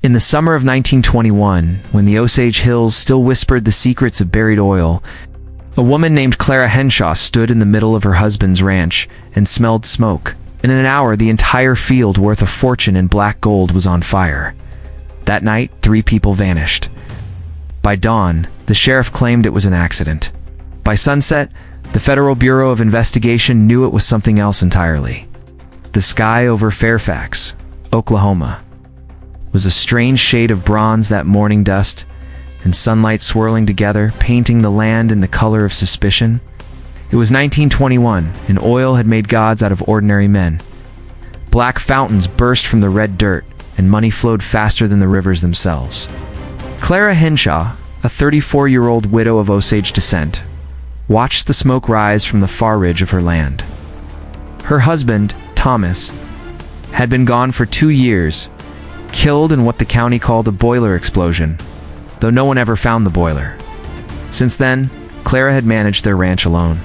In the summer of 1921, when the Osage Hills still whispered the secrets of buried oil, a woman named Clara Henshaw stood in the middle of her husband's ranch and smelled smoke. In an hour, the entire field worth a fortune in black gold was on fire. That night, 3 people vanished. By dawn, the sheriff claimed it was an accident. By sunset, the Federal Bureau of Investigation knew it was something else entirely. The sky over Fairfax, Oklahoma, was a strange shade of bronze, that morning dust and sunlight swirling together, painting the land in the color of suspicion. It was 1921, and oil had made gods out of ordinary men. Black fountains burst from the red dirt, and money flowed faster than the rivers themselves. Clara Henshaw, a 34-year-old widow of Osage descent, watched the smoke rise from the far ridge of her land. Her husband, Thomas, had been gone for 2 years, killed in what the county called a boiler explosion, though no one ever found the boiler. Since then, Clara had managed their ranch alone,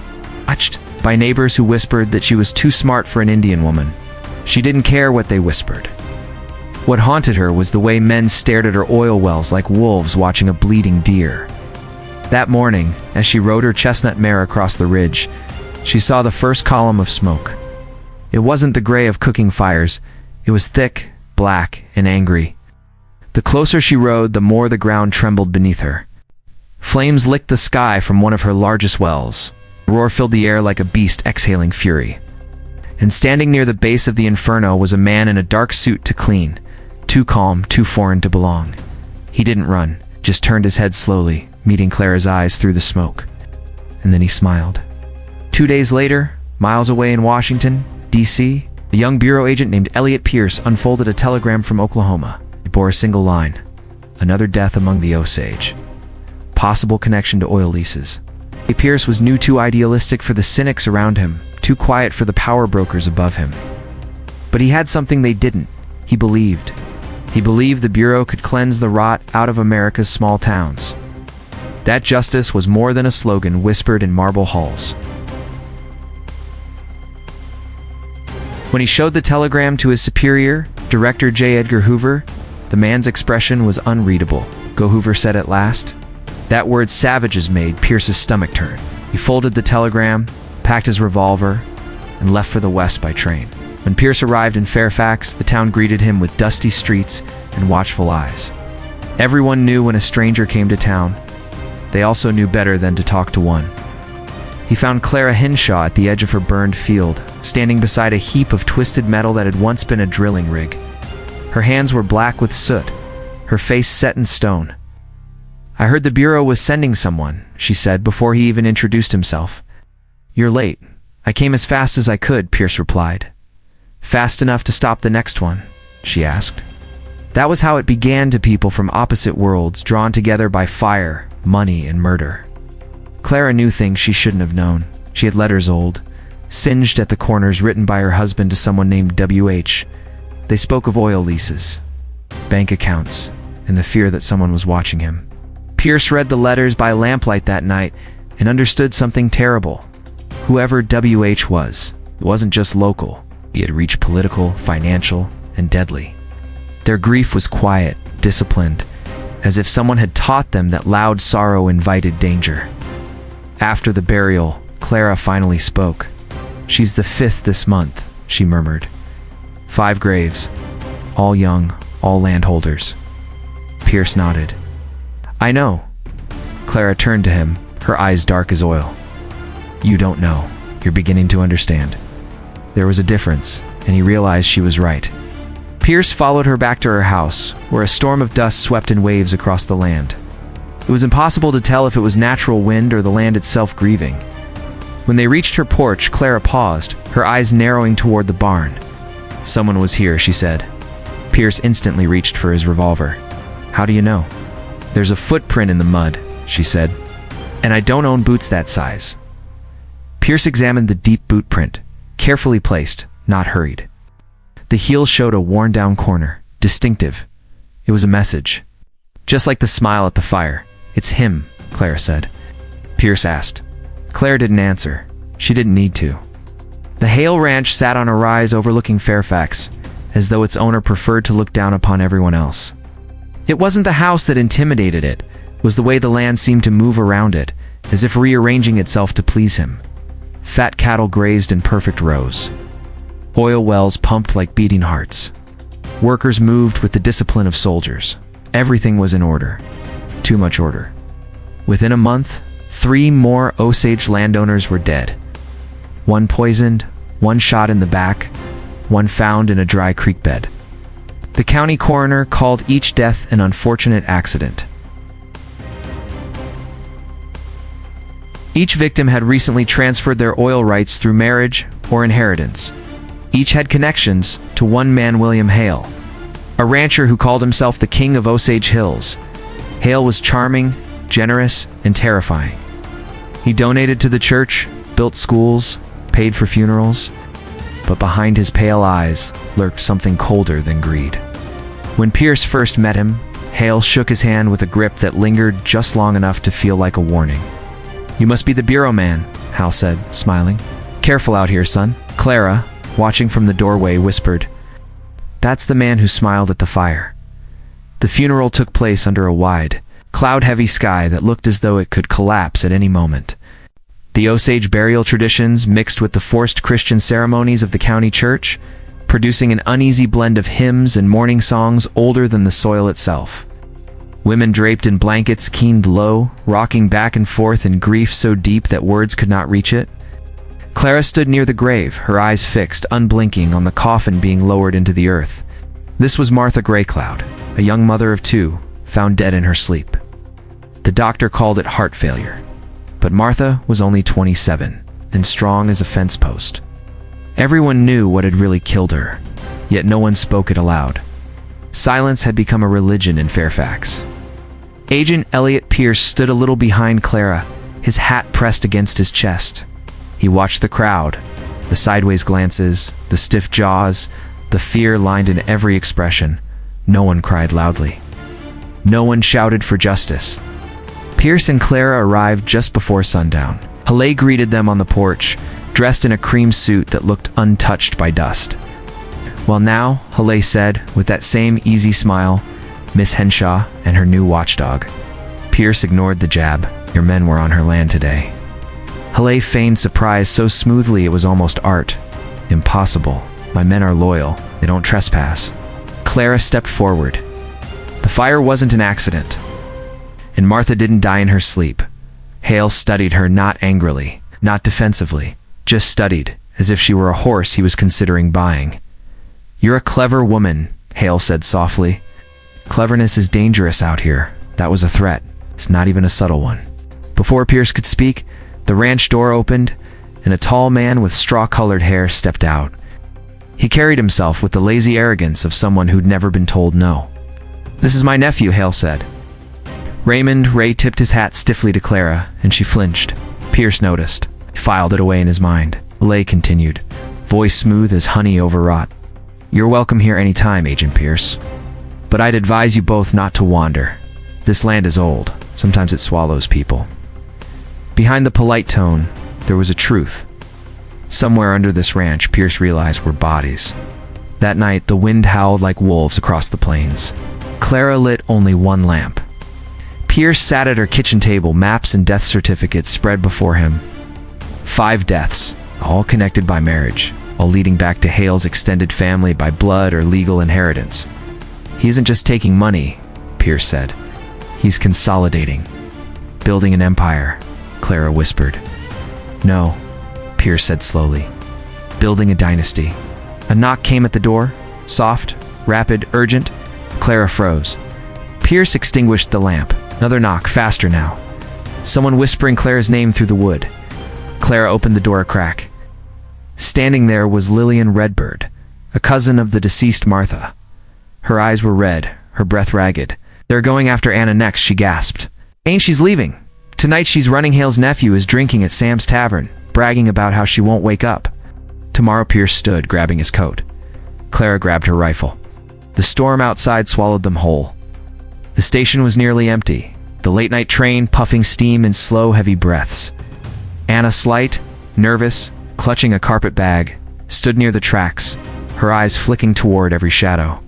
watched by neighbors who whispered that she was too smart for an Indian woman. She didn't care what they whispered. What haunted her was the way men stared at her oil wells like wolves watching a bleeding deer. That morning, as she rode her chestnut mare across the ridge, she saw the first column of smoke. It wasn't the gray of cooking fires. It was thick, black, and angry. The closer she rode, the more the ground trembled beneath her. Flames licked the sky from one of her largest wells. The roar filled the air like a beast exhaling fury. And standing near the base of the inferno was a man in a dark suit to clean, too calm, too foreign to belong. He didn't run, just turned his head slowly, meeting Clara's eyes through the smoke. And then he smiled. 2 days later, miles away in Washington, D.C., a young bureau agent named Elliot Pierce unfolded a telegram from Oklahoma. It bore a single line: another death among the Osage. Possible connection to oil leases. Pierce was too idealistic for the cynics around him, too quiet for the power brokers above him. But he had something they didn't. He believed. He believed the Bureau could cleanse the rot out of America's small towns. That justice was more than a slogan whispered in marble halls. When he showed the telegram to his superior, Director J. Edgar Hoover, the man's expression was unreadable. "Go," Hoover said at last. That word "savages" made Pierce's stomach turn. He folded the telegram, packed his revolver, and left for the west by train. When Pierce arrived in Fairfax, the town greeted him with dusty streets and watchful eyes. Everyone knew when a stranger came to town. They also knew better than to talk to one. He found Clara Henshaw at the edge of her burned field, standing beside a heap of twisted metal that had once been a drilling rig. Her hands were black with soot, her face set in stone. "I heard the Bureau was sending someone," she said before he even introduced himself. "You're late." "I came as fast as I could," Pierce replied. "Fast enough to stop the next one?" she asked. That was how it began to people from opposite worlds, drawn together by fire, money, and murder. Clara knew things she shouldn't have known. She had letters old, singed at the corners, written by her husband to someone named W.H. They spoke of oil leases, bank accounts, and the fear that someone was watching him. Pierce read the letters by lamplight that night and understood something terrible. Whoever W.H. was, it wasn't just local. He had reached political, financial, and deadly. Their grief was quiet, disciplined, as if someone had taught them that loud sorrow invited danger. After the burial, Clara finally spoke. "She's the 5th this month," she murmured. 5 graves, all young, all landholders. Pierce nodded. "I know." Clara turned to him, her eyes dark as oil. "You don't know. You're beginning to understand." There was a difference, and he realized she was right. Pierce followed her back to her house, where a storm of dust swept in waves across the land. It was impossible to tell if it was natural wind or the land itself grieving. When they reached her porch, Clara paused, her eyes narrowing toward the barn. "Someone was here," she said. Pierce instantly reached for his revolver. "How do you know?" "There's a footprint in the mud," she said. "And I don't own boots that size." Pierce examined the deep boot print, carefully placed, not hurried. The heel showed a worn-down corner, distinctive. It was a message. Just like the smile at the fire. "It's him," Clara said. Pierce asked. Claire didn't answer. She didn't need to. The Hale Ranch sat on a rise overlooking Fairfax, as though its owner preferred to look down upon everyone else. It wasn't the house that intimidated it, it was the way the land seemed to move around it, as if rearranging itself to please him. Fat cattle grazed in perfect rows. Oil wells pumped like beating hearts. Workers moved with the discipline of soldiers. Everything was in order. Too much order. Within a month, 3 more Osage landowners were dead. 1 poisoned, 1 shot in the back, 1 found in a dry creek bed. The county coroner called each death an unfortunate accident. Each victim had recently transferred their oil rights through marriage or inheritance. Each had connections to one man, William Hale, a rancher who called himself the King of Osage Hills. Hale was charming, generous, and terrifying. He donated to the church, built schools, paid for funerals, but behind his pale eyes lurked something colder than greed. When Pierce first met him, Hale shook his hand with a grip that lingered just long enough to feel like a warning. "You must be the bureau man," Hal said, smiling. "Careful out here, son." Clara, watching from the doorway, whispered, "That's the man who smiled at the fire." The funeral took place under a wide, cloud-heavy sky that looked as though it could collapse at any moment. The Osage burial traditions mixed with the forced Christian ceremonies of the county church, producing an uneasy blend of hymns and mourning songs older than the soil itself. Women draped in blankets keened low, rocking back and forth in grief so deep that words could not reach it. Clara stood near the grave, her eyes fixed, unblinking, on the coffin being lowered into the earth. This was Martha Greycloud, a young mother of 2, found dead in her sleep. The doctor called it heart failure, but Martha was only 27 and strong as a fence post. Everyone knew what had really killed her, yet no one spoke it aloud. Silence had become a religion in Fairfax. Agent Elliot Pierce stood a little behind Clara, his hat pressed against his chest. He watched the crowd, the sideways glances, the stiff jaws, the fear lined in every expression. No one cried loudly. No one shouted for justice. Pierce and Clara arrived just before sundown. Hale greeted them on the porch, dressed in a cream suit that looked untouched by dust. "Well now," Hale said, with that same easy smile, "Miss Henshaw and her new watchdog." Pierce ignored the jab. "Your men were on her land today." Hale feigned surprise so smoothly it was almost art. "Impossible. My men are loyal. They don't trespass." Clara stepped forward. "The fire wasn't an accident. And Martha didn't die in her sleep." Hale studied her, not angrily, not defensively, just studied, as if she were a horse he was considering buying. "You're a clever woman," Hale said softly. "Cleverness is dangerous out here. That was a threat. It's not even a subtle one." Before Pierce could speak, the ranch door opened, and a tall man with straw-colored hair stepped out. He carried himself with the lazy arrogance of someone who'd never been told no. "This is my nephew," Hale said. Raymond Ray tipped his hat stiffly to Clara, and she flinched. Pierce noticed. He filed it away in his mind. Hale continued, voice smooth as honey overwrought. "You're welcome here any time, Agent Pierce. But I'd advise you both not to wander. This land is old. Sometimes it swallows people." Behind the polite tone, there was a truth. Somewhere under this ranch, Pierce realized, were bodies. That night, the wind howled like wolves across the plains. Clara lit only one lamp. Pierce sat at her kitchen table, maps and death certificates spread before him. 5 deaths, all connected by marriage, all leading back to Hale's extended family by blood or legal inheritance. "He isn't just taking money," Pierce said. "He's consolidating. Building an empire," Clara whispered. "No," Pierce said slowly. "Building a dynasty." A knock came at the door, soft, rapid, urgent. Clara froze. Pierce extinguished the lamp. Another knock, faster now. Someone whispering Clara's name through the wood. Clara opened the door a crack. Standing there was Lillian Redbird, a cousin of the deceased Martha. Her eyes were red, her breath ragged. "They're going after Anna next," she gasped. "Ain't she's leaving? Tonight she's running. Hale's nephew is drinking at Sam's Tavern, bragging about how she won't wake up." Tomorrow Pierce stood, grabbing his coat. Clara grabbed her rifle. The storm outside swallowed them whole. The station was nearly empty, the late-night train puffing steam in slow, heavy breaths. Anna, slight, nervous, clutching a carpet bag, stood near the tracks, her eyes flicking toward every shadow.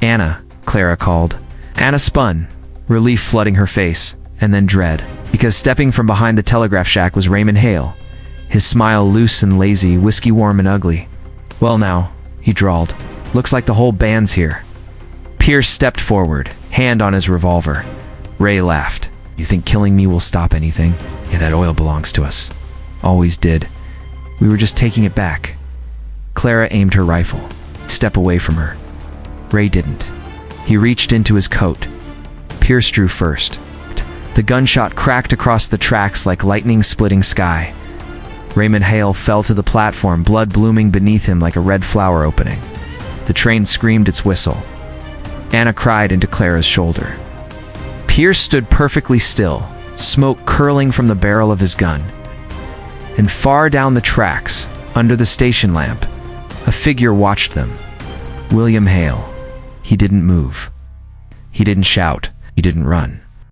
"Anna," Clara called. Anna spun, relief flooding her face, and then dread, because stepping from behind the telegraph shack was Raymond Hale, his smile loose and lazy, whiskey-warm and ugly. "Well now," he drawled, "looks like the whole band's here." Pierce stepped forward, hand on his revolver. Ray laughed. "You think killing me will stop anything? Yeah, that oil belongs to us. Always did. We were just taking it back." Clara aimed her rifle. Step away from her. Ray didn't. He reached into his coat. Pierce drew first. The gunshot cracked across the tracks like lightning splitting sky. Raymond Hale fell to the platform, blood blooming beneath him like a red flower opening. The train screamed its whistle. Anna cried into Clara's shoulder. Pierce stood perfectly still, smoke curling from the barrel of his gun. And far down the tracks, under the station lamp, a figure watched them. William Hale. He didn't move. He didn't shout. He didn't run.